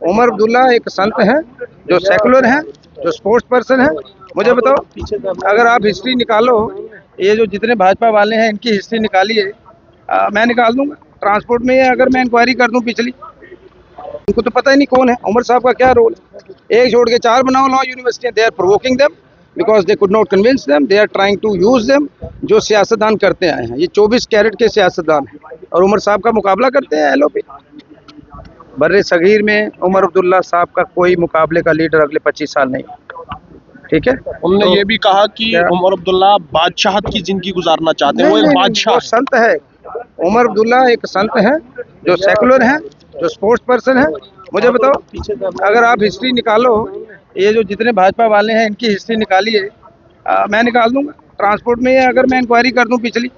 उमर अब्दुल्ला एक संत है जो सेकुलर है, जो स्पोर्ट्स पर्सन है। मुझे बताओ, अगर आप हिस्ट्री निकालो, ये जो जितने भाजपा वाले हैं इनकी हिस्ट्री निकालिए, मैं निकाल दूंगा। ट्रांसपोर्ट में अगर मैं इंक्वायरी कर दूं पिछली, उनको तो पता ही नहीं कौन है उमर साहब का क्या रोल है। एक छोड़ के चार बनाओ law university, they are provoking them because they could not convince them, they are trying to use them. जो सियासतदान करते आए हैं, ये 24 कैरेट के सियासतदान हैं और उमर साहब का मुकाबला करते हैं एलओपी। बर्रे सगीर में उमर अब्दुल्ला साहब का कोई मुकाबले का लीडर अगले 25 साल नहीं। ठीक है, उन्होंने ये भी कहा कि उमर अब्दुल्ला बादशाहत की जिंदगी गुजारना चाहते हैं, वो एक बादशाह वो संत है। उमर अब्दुल्ला एक संत है जो सेकुलर है, जो स्पोर्ट्स पर्सन है। मुझे बताओ, अगर आप हिस्ट्री निकालो, ये जो जितने भाजपा वाले हैं इनकी हिस्ट्री निकालिए, मैं निकाल दूंगा। ट्रांसपोर्ट में अगर मैं इंक्वायरी कर दूं पिछली,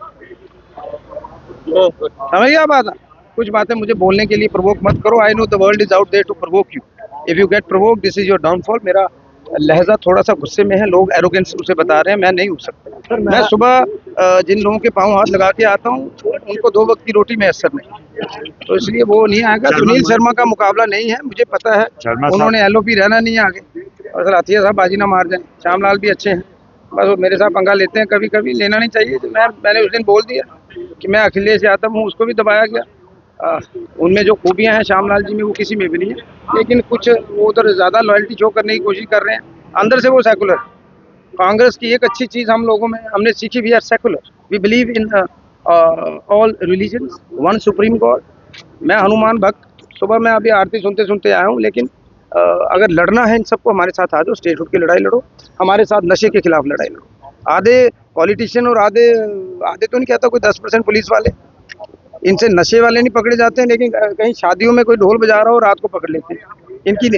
समझ गया बात। कुछ बातें मुझे बोलने के लिए प्रवोक मत करो। I know the world is out there to provoke you. If you get provoke, this is your downfall. मेरा लहजा थोड़ा सा गुस्से में है, लोग एरोगेंस उसे बता रहे हैं, मैं नहीं उठ सकता। मैं सुबह जिन लोगों के पाँव हाथ लगा के आता हूँ, उनको 2 वक्त की रोटी में असर नहीं, तो इसलिए वो नहीं आएगा। सुनील शर्मा का मुकाबला नहीं है, मुझे पता है उन्होंने एलओपी रहना नहीं है आगे, और सर अथिया साहब बाजी ना मार जाए। श्यामलाल भी अच्छे हैं, बस वो मेरे साथ पंगा लेते हैं, कभी कभी लेना नहीं चाहिए। तो मैंने उस दिन बोल दिया कि मैं अखिलेश यादव हूँ, उसको भी दबाया गया। उनमें जो खूबियां हैं श्यामलाल जी में, वो किसी में भी नहीं है, लेकिन कुछ वो उधर ज़्यादा लॉयल्टी शो करने की कोशिश कर रहे हैं। अंदर से वो सेकुलर। कांग्रेस की एक अच्छी चीज़ हम लोगों में हमने सीखी, we are secular, we believe in all religions, one supreme God. मैं हनुमान भक्त, सुबह मैं अभी आरती सुनते सुनते आया हूँ। लेकिन अगर लड़ना है इन सबको, हमारे साथ आ जाओ, स्टेटहुड की लड़ाई लड़ो, हमारे साथ नशे के खिलाफ लड़ाई लड़ो। आधे पॉलिटिशियन और आधे तो नहीं कहता, कोई 10% पुलिस वाले, इनसे नशे वाले नहीं पकड़े जाते हैं, लेकिन कहीं शादियों में कोई ढोल बजा रहा हो रात को पकड़ लेते हैं। इनकी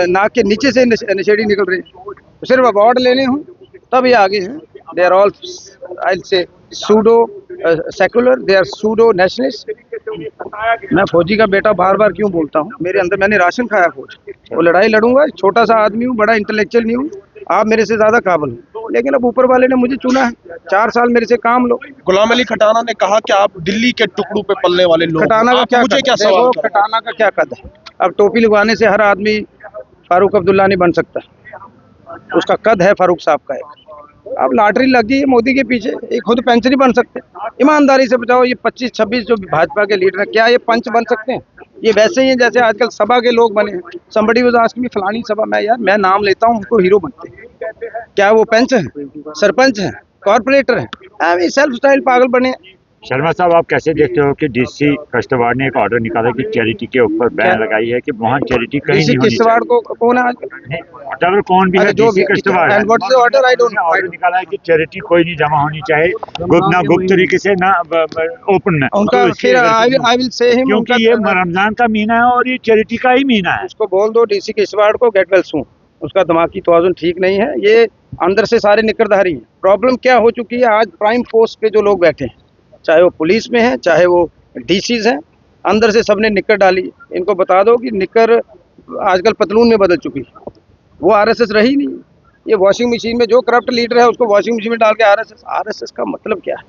नाक के नीचे से नशेड़ी निकल रही है। तो सिर्फ अवार्ड लेने हों तब ये आगे हैं। They are all, I say, pseudo secular, they are pseudo nationalist. मैं फौजी का बेटा बार बार क्यों बोलता हूँ, मेरे अंदर मैंने राशन खाया फौज, वो लड़ाई लड़ूंगा। छोटा सा आदमी हूँ, बड़ा इंटेलेक्चुअल नहीं हूँ, आप मेरे से ज्यादा काबिल हो, लेकिन अब ऊपर वाले ने मुझे चुना है। 4 साल मेरे से काम लो। गुलाम अली खटाना ने कहा कि आप दिल्ली के टुकड़ों पे पलने वाले लोग। खटाना का क्या सवाल? खटाना का क्या कद है? अब टोपी लगवाने से हर आदमी फारूक अब्दुल्ला नहीं बन सकता, उसका कद है फारूक साहब का एक। अब लॉटरी लगी है मोदी के पीछे, ये खुद पंच नहीं बन सकते। ईमानदारी से बताओ, ये 25-26 जो भाजपा के लीडर हैं, क्या ये पंच बन सकते हैं? ये वैसे ही हैं जैसे आजकल सभा के लोग बने हैं। समबडी वाज आस्किंग मी, फलानी सभा, मैं नाम लेता हूँ, उनको हीरो बनते हैं। क्या वो पंच हैं, सरपंच हैं, कॉर्पोरेटर हैं? सेल्फ स्टाइल पागल बने। शर्मा साहब, आप कैसे देखते हो कि डीसी किश्तवाड़ ने एक ऑर्डर निकाला कि चैरिटी के ऊपर बैन लगाई है कि वहाँ चैरिटी कहीं नहीं होनी किश्तवाड़ को कौन है आजकल? कौन भी है, डीसी किश्तवाड़ ऑर्डर निकाला है कि चैरिटी कोई नहीं जमा होनी चाहिए, ना गुप्त तरीके से, ना ओपन में। उनका फिर आई विल से हिम, क्योंकि ये रमजान का महीना है और ये चैरिटी का ही महीना है। उसको बोल दो डीसी किश्तवाड़ को, गेट वेल सून। उसका दिमागी तवाज़ुन ठीक नहीं है, ये अंदर से सारे निकरधारी हैं। प्रॉब्लम क्या हो चुकी है, आज प्राइम पोस्ट पे जो लोग बैठे हैं, चाहे वो पुलिस में है, चाहे वो डीसीज हैं, अंदर से सबने निकर डाली। इनको बता दो कि निकर आजकल पतलून में बदल चुकी है, वो आरएसएस रही नहीं। ये वॉशिंग मशीन में जो करप्ट लीडर है उसको वॉशिंग मशीन में डाल के आरएसएस का मतलब क्या है?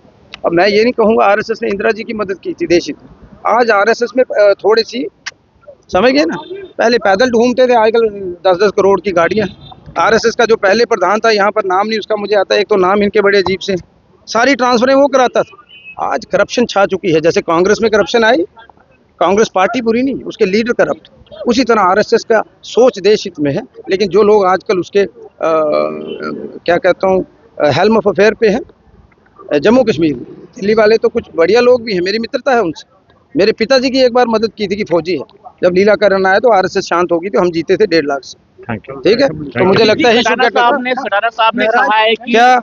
अब मैं ये नहीं कहूँगा आरएसएस ने इंदिरा जी की मदद की थी, देश हित। आज आरएसएस में थोड़ी सी, समझ गए ना, पहले पैदल ढूंढते थे, आजकल 10-10 करोड़ की गाड़ियाँ। आरएसएस का जो पहले प्रधान था, यहाँ पर नाम नहीं उसका मुझे आता है, एक तो नाम इनके बड़े अजीब से, सारी ट्रांसफरें वो कराता था। आज करप्शन छा चुकी है। जैसे कांग्रेस में करप्शन आई, कांग्रेस पार्टी बुरी नहीं, उसके लीडर करप्ट, उसी तरह आरएसएस का सोच देश हित में है। लेकिन जो लोग आजकल उसके क्या कहता हूँ, हेल्म ऑफ अफेयर पे हैं, जम्मू कश्मीर, दिल्ली वाले तो कुछ बढ़िया लोग भी हैं, मेरी मित्रता है उनसे। मेरे पिताजी की एक बार मदद की थी कि फौजी है, जब लीला करना आया तो आरएसएस शांत होगी, तो हम जीते थे 1.5 लाख से। ठीक है, तो मुझे लगता है खटाना साहब ने कहा है कि क्या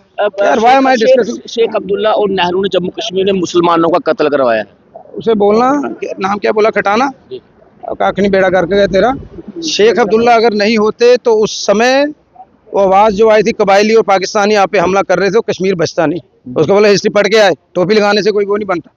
शेख अब्दुल्ला और नेहरू ने जम्मू कश्मीर में मुसलमानों का कत्ल करवाया है। उसे बोलना, नाम क्या बोला, खटाना, काख नहीं बेड़ा करके गया तेरा। शेख अब्दुल्ला अगर नहीं होते तो उस समय वो आवाज जो आई थी कबायली और पाकिस्तानी आप पे हमला कर रहे थे, कश्मीर बचता नहीं। उसको बोला हिस्ट्री पढ़ के आए, टोपी लगाने से कोई वो नहीं बनता।